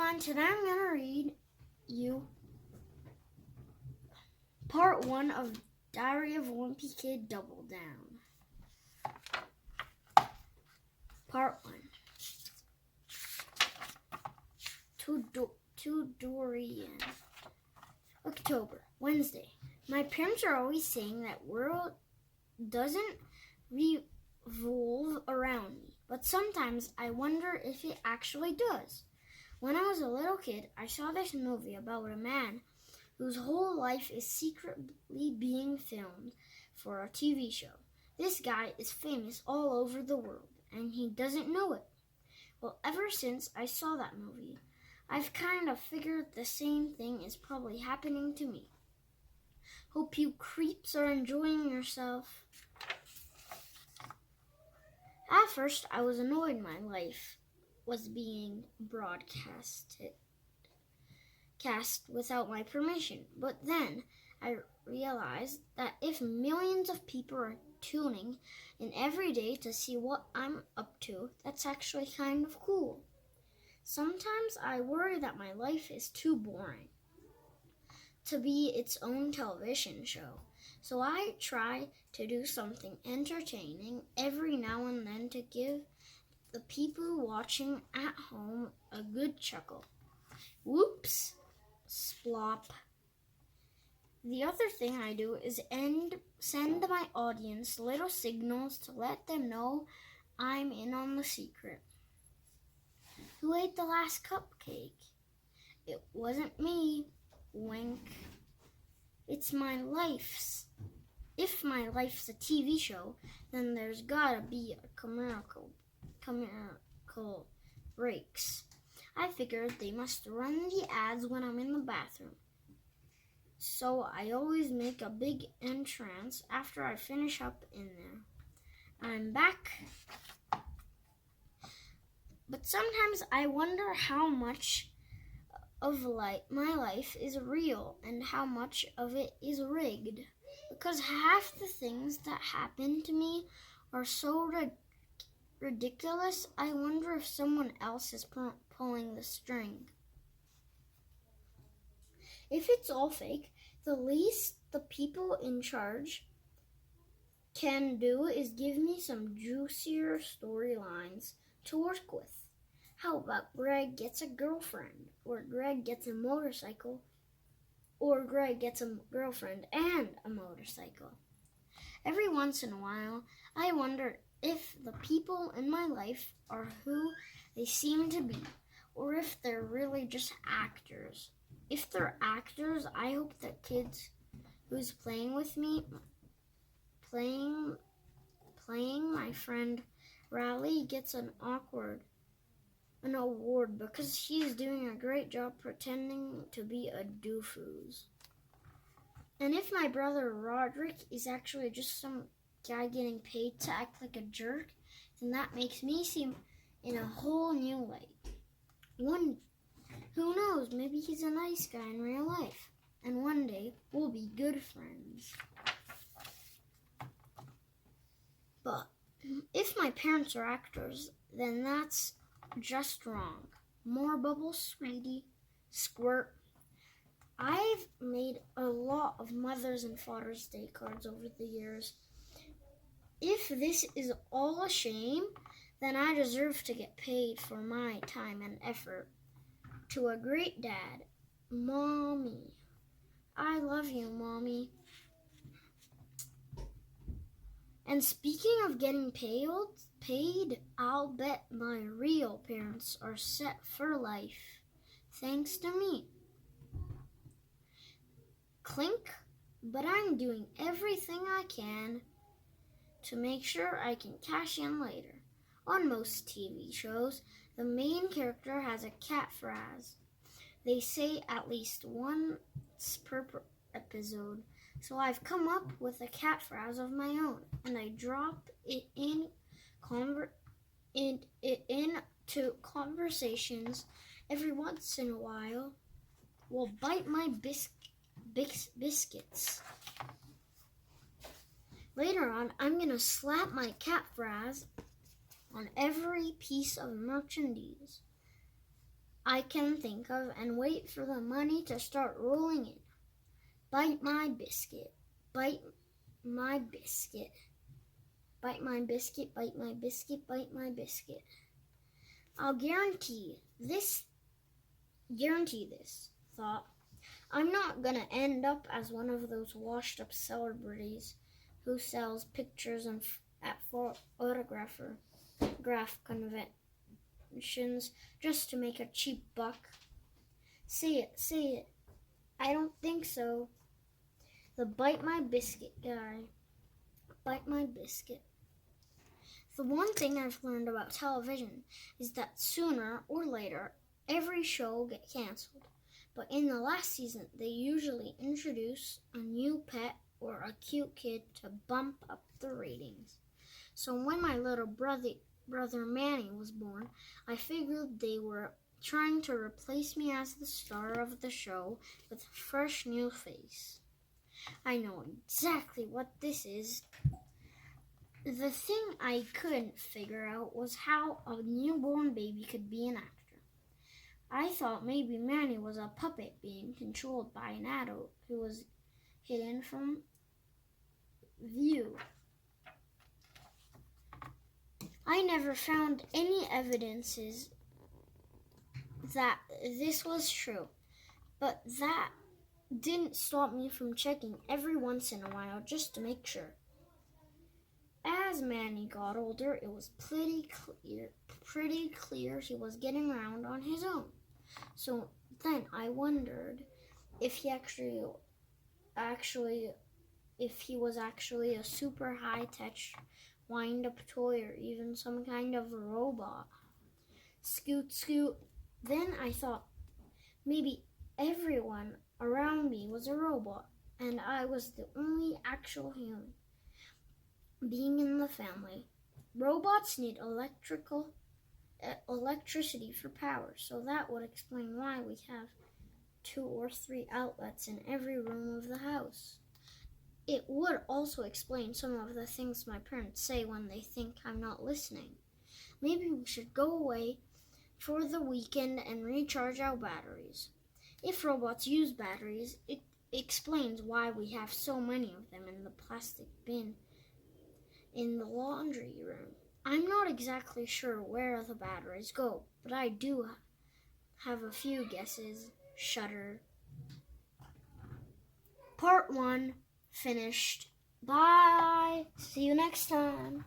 everyone, today I'm going to read you part 1 of Diary of a Wimpy Kid Double Down. Part 1. To Dorian. October, Wednesday. My parents are always saying that world doesn't revolve around me, but sometimes I wonder if it actually does. When I was a little kid, I saw this movie about a man whose whole life is secretly being filmed for a TV show. This guy is famous all over the world, and he doesn't know it. Well, ever since I saw that movie, I've kind of figured the same thing is probably happening to me. Hope you creeps are enjoying yourself. At first, I was annoyed my life was being broadcast without my permission. But then I realized that if millions of people are tuning in every day to see what I'm up to, that's actually kind of cool. Sometimes I worry that my life is too boring to be its own television show. So I try to do something entertaining every now and then to give the people watching at home a good chuckle. Whoops! Splop. The other thing I do is send my audience little signals to let them know I'm in on the secret. Who ate the last cupcake? It wasn't me. Wink. It's my life's. If my life's a TV show, then there's gotta be a commercial breaks. I figured they must run the ads when I'm in the bathroom. So I always make a big entrance after I finish up in there. I'm back. But sometimes I wonder how much of my life is real and how much of it is rigged. Because half the things that happen to me are so ridiculous, I wonder if someone else is pulling the string. If it's all fake, the least the people in charge can do is give me some juicier storylines to work with. How about Greg gets a girlfriend, or Greg gets a motorcycle, or Greg gets a girlfriend and a motorcycle? Every once in a while, I wonder if the people in my life are who they seem to be, or if they're really just actors. If they're actors, I hope that kids who's playing with me, playing my friend Riley gets an award because she's doing a great job pretending to be a doofus. And if my brother Roderick is actually just some guy getting paid to act like a jerk, then that makes me seem in a whole new light. Who knows, maybe he's a nice guy in real life, and one day we'll be good friends. But if my parents are actors, then that's just wrong. More bubbles, sweetie. Squirt. I've made a lot of Mother's and Father's Day cards over the years. If this is all a shame, then I deserve to get paid for my time and effort. To a great dad, Mommy. I love you, Mommy. And speaking of getting paid, I'll bet my real parents are set for life, thanks to me. Clink, but I'm doing everything I can to make sure I can cash in later. On most TV shows, the main character has a cat phrase. They say at least once per episode. So I've come up with a cat phrase of my own, and I drop it into conversations every once in a while. Will bite my biscuits. Later on, I'm gonna slap my cat phrase on every piece of merchandise I can think of and wait for the money to start rolling in. Bite my biscuit, bite my biscuit, bite my biscuit, bite my biscuit, bite my biscuit. I'll guarantee this, thought. I'm not gonna end up as one of those washed up celebrities who sells pictures at autograph conventions just to make a cheap buck. Say it. I don't think so. The bite my biscuit guy. Bite my biscuit. The one thing I've learned about television is that sooner or later, every show will get canceled. But in the last season, they usually introduce a new pet or a cute kid to bump up the ratings. So when my little brother Manny was born, I figured they were trying to replace me as the star of the show with a fresh new face. I know exactly what this is. The thing I couldn't figure out was how a newborn baby could be an actor. I thought maybe Manny was a puppet being controlled by an adult who was hidden from view. I never found any evidences that this was true, but that didn't stop me from checking every once in a while just to make sure. As Manny got older, it was pretty clear he was getting around on his own. So then I wondered if he was actually a super high-tech wind-up toy or even some kind of a robot. Scoot, scoot. Then I thought maybe everyone around me was a robot and I was the only actual human being in the family. Robots need electricity for power, so that would explain why we have 2 or 3 outlets in every room of the house. It would also explain some of the things my parents say when they think I'm not listening. Maybe we should go away for the weekend and recharge our batteries. If robots use batteries, it explains why we have so many of them in the plastic bin in the laundry room. I'm not exactly sure where the batteries go, but I do have a few guesses. Shudder. Part 1 finished. Bye. See you next time.